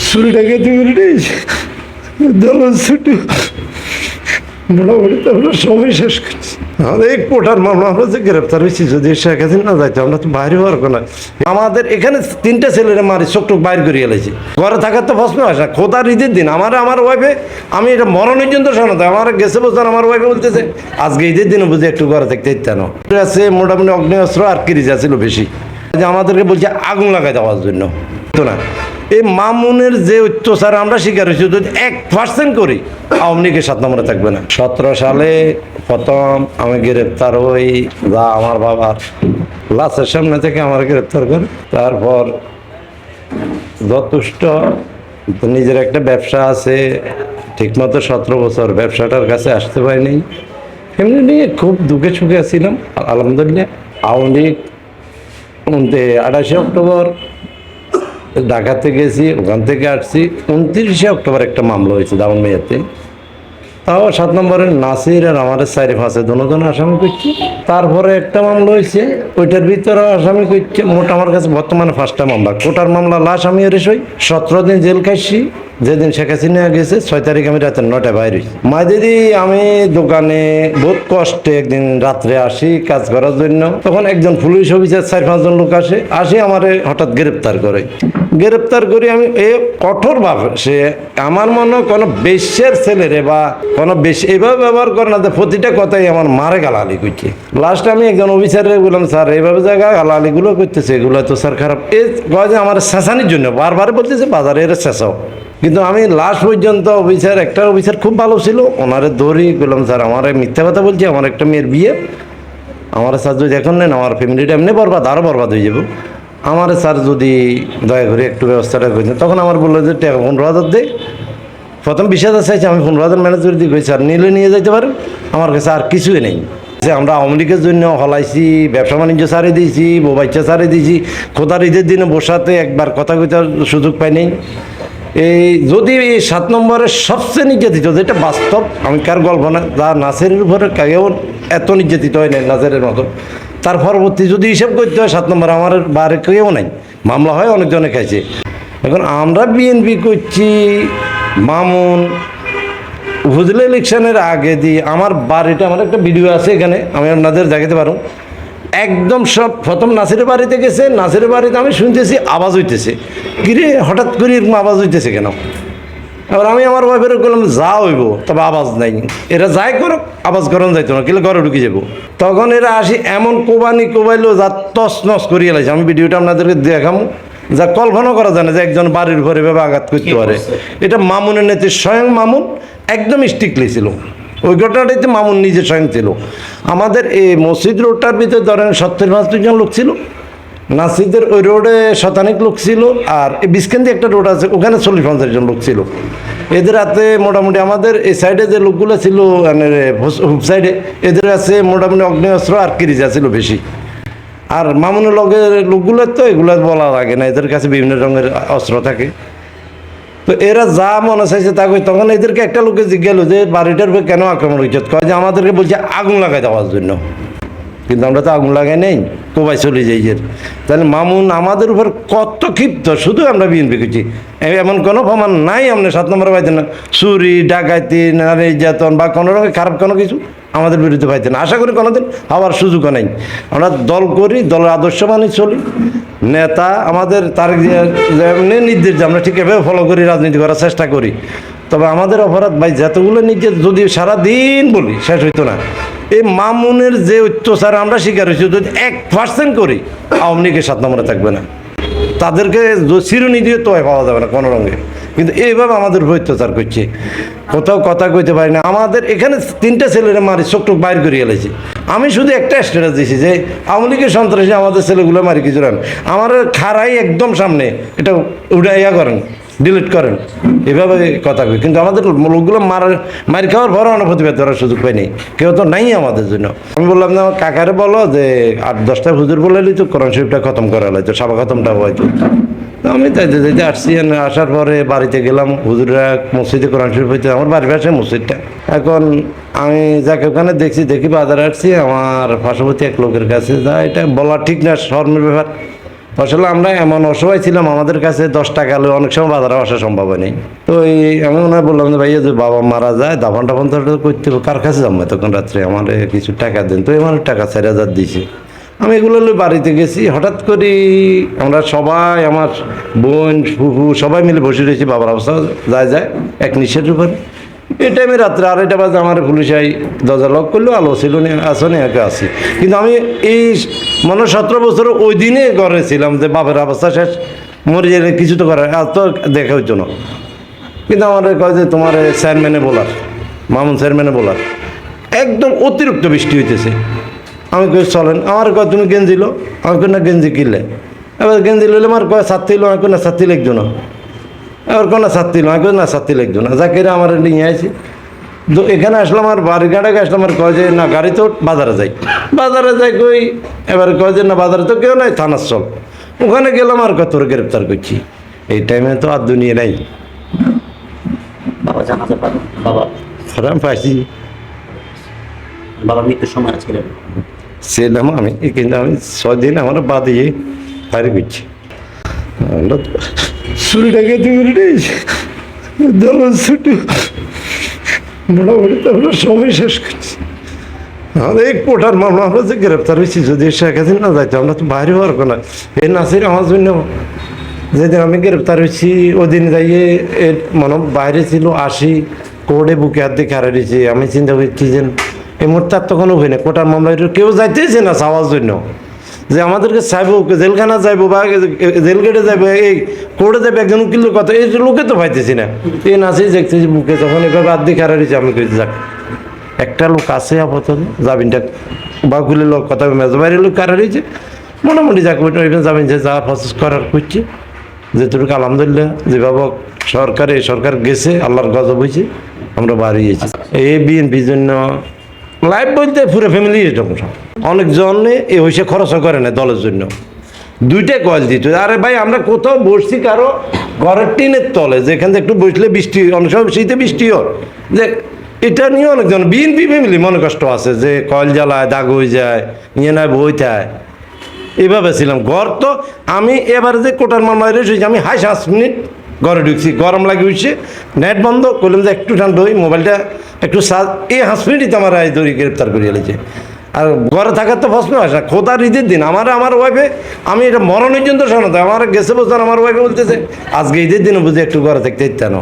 চুরি ডাকাতি করে নিয়েছি, দলের ছুটি মোটামুটি তো আমরা সময় শেষ করছি। আমাদের এক কোটার মামলা, আমরা যে গ্রেপ্তার হয়েছি, যদি শেখ হাসিনা যাইতো আমরা তো বাইরে পারবো না। আমাদের এখানে 3টে ছেলেরা মারি চোখ টোক বাইর করিয়ে এলাইছি। ঘরে থাকার তো প্রশ্ন আসে না। খোদার ঈদের দিন আমার ওয়াইফে, আমি এটা মরণের জন্য শোনাতে আমার গেছে বছর আমার ওয়াইফে বলতেছে আজকে ঈদের দিনও বুঝে একটু ঘরে থাকতে ইচ্ছা না আছে। মোটামুটি অগ্নেয়াস্ত্র আর কিরিজা ছিল বেশি, যে আমাদেরকে বলছে আগুন লাগাই দেওয়ার জন্য। তো না, এই মামুনের যে অত্যাচার আমরা শিকার হয়েছি, যদি 1% করি আওয়ামী লীগের 7 নম্বরে থাকবে না। 17 সালে প্রথম আমি গ্রেপ্তার হই, যা আমার বাবার লাশের সামনে থেকে আমার গ্রেপ্তার করে। তারপর যথেষ্ট নিজের একটা ব্যবসা আছে, ঠিকমতো 17 বছর ব্যবসাটার কাছে আসতে পারিনি। ফ্যামিলি নিয়ে খুব দুঃখে সুখে ছিলাম। আলহামদুলিল্লাহ আওয়ামী লীগ 28 অক্টোবর ঢাকাতে গেছি, ওখান থেকে আসছি। 29 অক্টোবর একটা মামলা হয়েছে দাউনমিয়াতে, তাও 7 নম্বরের নাসির আর আমাদের 4-5 দুজন আসামি করছি। তারপরে একটা মামলা হয়েছে, ওইটার ভিতরে আসামি করছে মোট আমার কাছে বর্তমানে 5টা মামলা। কোটার মামলা লাশ আমি এর 17 দিন জেল খাইছি। যেদিন শেখ হাসিনা গেছে 6 তারিখ আমি রাতে 9টায় বাইরে হয়েছি। দিদি আমি দোকানে বহুত কষ্টে একদিন রাত্রে আসি কাজ করার জন্য, তখন একজন পুলিশ অফিসার 4-5 জন লোক আসে আমারে হঠাৎ গ্রেপ্তার করি। আমি কঠোরভাবে, সে আমার মনে কোনো বেশ্যের ছেলেরে বা কোনো বেশি এইভাবে ব্যবহার করে না, প্রতিটা কথাই আমার মারে গালালি করছে। লাস্ট আমি একজন অফিসারে বললাম, স্যার এইভাবে জায়গা গালালিগুলো করতেছে, এগুলো তো স্যার খারাপ। এই কয় যে আমার শেষানির জন্য বারবার বলতেছে বাজারে এর শেষাও। কিন্তু আমি লাস্ট পর্যন্ত একটা অফিসার খুব ভালো ছিল, ওনারে ধরি বললাম, স্যার আমার মিথ্যা কথা বলছি, আমার একটা মেয়ের বিয়ে, আমার স্যার যদি এখন নেন আমার ফ্যামিলিটা এমনি বরবাদ, আরও বরবাদ হয়ে যাব। আমার স্যার যদি দয়া করে একটু ব্যবস্থাটা করেছেন। তখন আমার বললো যে টাকা 15,000 দে। প্রথম 20,000 চাইছে, আমি 15,000 ম্যানেজ করে দিয়ে স্যার নিলে নিয়ে যেতে পারেন, আমার কাছে আর কিছুই নেই। যে আমরা আওয়ামী লীগের জন্য হলাইছি, ব্যবসা বাণিজ্য ছাড়িয়ে দিয়েছি, বাচ্চা ছাড়িয়ে দিয়েছি, খোদার ঈদের দিনে বসাতে একবার কথা কইতার সুযোগ পাই নেই। এই যদি এই 7 নম্বরের সবচেয়ে নির্যাতিত, যেটা বাস্তব, আমি কার গল্প না, যা নাসেরের উপরে কেউ এত নির্যাতিত হয় নাই নাসেরের মতো। তার পরবর্তী যদি হিসাব করতে হয় 7 নম্বর আমার বারে কেউ নাই, মামলা হয় অনেকজনে খাইছে। এখন আমরা বিএনপি করছি, মামুন উপজেলা ইলেকশনের আগে দিয়ে আমার বাড়িটা, আমার একটা ভিডিও আছে এখানে, আমি আপনাদের দেখাতে পারো। একদম সব প্রথম নাসিরের বাড়িতে গেছে, নাসিরের বাড়িতে আমি শুনতেছি আওয়াজ হইতেছে, কিরে হঠাৎ করে এরকম আওয়াজ হইতেছে কেন? এবার আমি আমার ওয়াইফের বললাম যা হইব, তবে আওয়াজ নাই, এরা যাই করো আওয়াজ করানো যাইতো না, কিলে ঘরে ঢুকে যাবো। তখন এরা আসি এমন কোবাইলো যা তস নস করিয়ে লাগছে। আমি ভিডিওটা আপনাদেরকে দেখাবো, যা কল্পনা করা যায় না যে একজন বাড়ির ঘরে এভাবে আঘাত করতে পারে। এটা মামুনের নেত্রী, স্বয়ং মামুন একদম স্ট্রিক্টলি ছিল। ওই ঘটনাটাতে মামুন নিজে স্বয়ং ছিল। আমাদের এই মসজিদ রোডটার ভিতরে ধরেন 70-75 জন লোক ছিল, নাসিদের ওই রোডে শতাধিক লোক ছিল, আর এই বিস্কেন্দি একটা রোড আছে ওখানে 40-50 জন লোক ছিল। এদের হাতে মোটামুটি আমাদের এই সাইডে যে লোকগুলো ছিল, সাইডে এদের আছে মোটামুটি অগ্নেয়াস্ত্র আর কিরিজা ছিল বেশি। আর মামুনের লগের লোকগুলোর তো এগুলো বলা লাগে না, এদের কাছে বিভিন্ন রঙের অস্ত্র থাকে। তো এরা যা মনে চাইছে তা কই। তখন এদেরকে একটা লোকে জিজ্ঞাসা যে বাড়িটার উপরে কেন আক্রমণ হয়েছে, কয় যে আমাদেরকে বলছে আগুন লাগাই দেওয়ার জন্য। কিন্তু আমরা তো আগুন লাগাই নেই, কোবাই চলে যাই। তাহলে মামুন আমাদের উপর কত ক্ষিপ্ত, শুধু আমরা বিএনপি করছি, এমন কোনো প্রমাণ নাই। আপনি 7 নম্বরে পাইতেন না চুরি ডাকাতি নারী নির্যাতন বা কোনো রকম খারাপ কোনো কিছু আমাদের বিরুদ্ধে পাইতেন না। আশা করি কোনোদিন হওয়ার সুযোগও নেই। আমরা দল করি, দলের আদর্শ মানি চলি। নেতা আমাদের তার যেমনি নির্দেশ আমরা ঠিক এভাবে ফলো করি, রাজনীতি করার চেষ্টা করি। তবে আমাদের অপরাধ ভাই যতগুলো নির্যাতন যদি সারাদিন বলি শেষ হইতো না। এই মামুনের যে অত্যাচার আমরা শিকার হয়েছি, যদি 1% করি আওয়ামী লীগের 7 নম্বরে থাকবে না। তাদেরকে চিরুনি দিয়ে তো পাওয়া যাবে না কোনো রঙে। কিন্তু এইভাবে আমাদের উপর অত্যাচার করছে, কোথাও কথা কইতে পারি না। আমাদের এখানে 3টে ছেলেরা মারি চোখ টোক বাইর করিয়ে এলাইছি। আমি শুধু একটা স্ট্যাটাস দিয়েছি যে আওয়ামী লীগের সন্ত্রাসী আমাদের ছেলেগুলো মারি কিছু রান, আমার খাড়াই একদম সামনে, এটা উড়াইয়া করেন, ডিলিট করেন, এভাবে কথা কই। কিন্তু আমাদের লোকগুলো মার খাওয়ার পরও আমরা প্রতিবাদ করার সুযোগ পাইনি, কেউ তো নাই আমাদের জন্য। আমি বললাম যে আমার কাকারে বলো যে 8-10টা হুজুর বলে তো কোরআন শরীফটা খতম করা হয়তো, সাবা খতমটা হয়তো। আমি যাইতে আসছি, আসার পরে বাড়িতে গেলাম, হুজুররা মসজিদে কোরআন শরীফ হইতে, আমার বাড়ির পাশে মসজিদটা। এখন আমি যাকে ওখানে দেখি বাজারে আসছি, আমার পার্শ্ববর্তী এক লোকের কাছে, যা এটা বলা ঠিক না, শর্মের ব্যাপার, আসলে আমরা এমন অসহায় ছিলাম, আমাদের কাছে 10 টাকা হলে অনেক সময় বাজারে আসা সম্ভব হয় নাই। তো আমি ওনার বললাম যে ভাইয়া যে বাবা মারা যায় দাফন টাফন তো করতে হবে, কার কাছে যাবো তখন রাত্রে, আমার কিছু টাকা দেন। তো আমার টাকা 4,000 দিয়েছে। আমি এগুলো নিয়ে বাড়িতে গেছি, হঠাৎ করে আমরা সবাই, আমার বোন ফুফু সবাই মিলে বসে রয়েছি, বাবার অবস্থা যায় এক নিঃশ্বাসের উপরে। এই টাইমে রাত্রে 2:30 বাজে আমার পুলিশ দরজা লক করলো, আলো ছিল না, আসনে একে আসি। কিন্তু আমি এই 17 বছর ওই দিনে ঘরে ছিলাম যে বাপের অবস্থা শেষ, মরে গেলে কিছু তো করার আর তো দেখা হইতো না। কিন্তু আমার কয় যে তোমার চেয়ারম্যানে বলার, মামুন চেয়ারম্যানে বলার একদম অতিরিক্ত বৃষ্টি হইতেছে। আমি কই চলেন, আমার কয় তুমি গেঞ্জি লো, আমি কই না গেঞ্জি কিনলে, এবার গেঞ্জি লইলে আমার কয় ছাত্রী লো, আমি কই না ছাত্রী লিখছো না, এবার কোনো ছাত্রী লো, আমি কই না ছাত্রী লিখছো না, যাকে আমার নিয়ে আইছি। তো এখানে আসলাম, আর বাড়ি গাড়াকে আসলাম, আর কয় যে না গাড়ি তো বাজারে যাই কই, এবার কয় যে না বাজারে তো কেউ নাই, থানার চল। ওখানে গেলাম, আর কত গ্রেপ্তার করছি। এই টাইমে তো আর দুনিয়া নাই। বাবা জানাজা পাবেন, বাবা খারাপ পাইছি বাবার মৃত্যুর সময় আজকে ছিলাম আমি, কিন্তু আমি 6 দিন আমার বাদিয়ে ফায়ার করছি। চুরিটাকে ছুটি মোটামুটি তো আমরা সময় শেষ করছি। আমাদের এই কোটার মামলা আমরা যে গ্রেপ্তার হয়েছি, যদি শেখ হাসিনা না যাইতো আমরা তো বাইরে হওয়ার কোনো। এই নাসির আমার জন্য যেদিন আমি গ্রেপ্তার হয়েছি ওদিন যাইয়ে এর মনে বাইরে ছিল, আসি কোর্টে বুকে হাত দিয়ে খাড়া দিয়েছি। আমি চিন্তা করছি যে এই মুহূর্তে আর তো কোনো উপায় নেই, কোটার মামলা কেউ যাইতেছে না চাওয়ার জন্য, যে আমাদেরকে চাইবো জেলখানা যাইবো বা জেল গেটে যাবে, এই কোর্টে যাবে একজন উকিলের কথা, এই লোকে তো পাইতেছি না। এই নাচেই দেখতেছি বুকে যখন এভাবে হাত দিয়ে খাড়া দিয়েছি, আমি কইছি যাক একটা লোক আছে আপাতত জামিনটা বা খুলে লোক কথা মেজো বাইরে লোক কারা রয়েছে, মোটামুটি যাক জামিন যা প্রসেস করার করছি। যেটুকু আলহামদুলিল্লাহ যেভাবে সরকার গেছে, আল্লাহর গজব হয়েছে, আমরা বাড়িয়েছি। এই বিএনপির জন্য লাইফ বলতে পুরো ফ্যামিলি অনেকজন এ হয়েছে খরচও করে না দলের জন্য, 2টা কয়েল দিত। আরে ভাই আমরা কোথাও বসছি কারো ঘরের টিনের তলে, যেখান থেকে একটু বসলে বৃষ্টি, অনেক সময় শীতে বৃষ্টি হয়, যে এটা নিয়ে অনেকজন বিএনপি ফ্যামিলি মনে কষ্ট আছে, যে কয়েল জ্বালায় দাগ হয়ে যায়, ইয়ে নয় বই থাকে, এভাবে ছিলাম। ঘর তো আমি এবার যে কোটার মামলায় রয়েছি, আমি 5 মিনিট ঘরে ঢুকছি, গরম লাগে উঠছে, নেট বন্ধ করলাম যে একটু ঠান্ডা হই, মোবাইলটা একটু চার্জ, এই 5 মিনিটই তো আমার ধরি গ্রেপ্তার করে এলেছে। আর ঘরে থাকার তো প্রশ্ন আসে না। খোদার ঈদের দিন আমার ওয়াইফে, আমি এটা মরণের জন্য শোনাতে, আমার গেছে বছর আমার ওয়াইফে বলতেছে আজকে ঈদের দিনও বুঝে একটু ঘরে থাকতে ইচ্ছা না।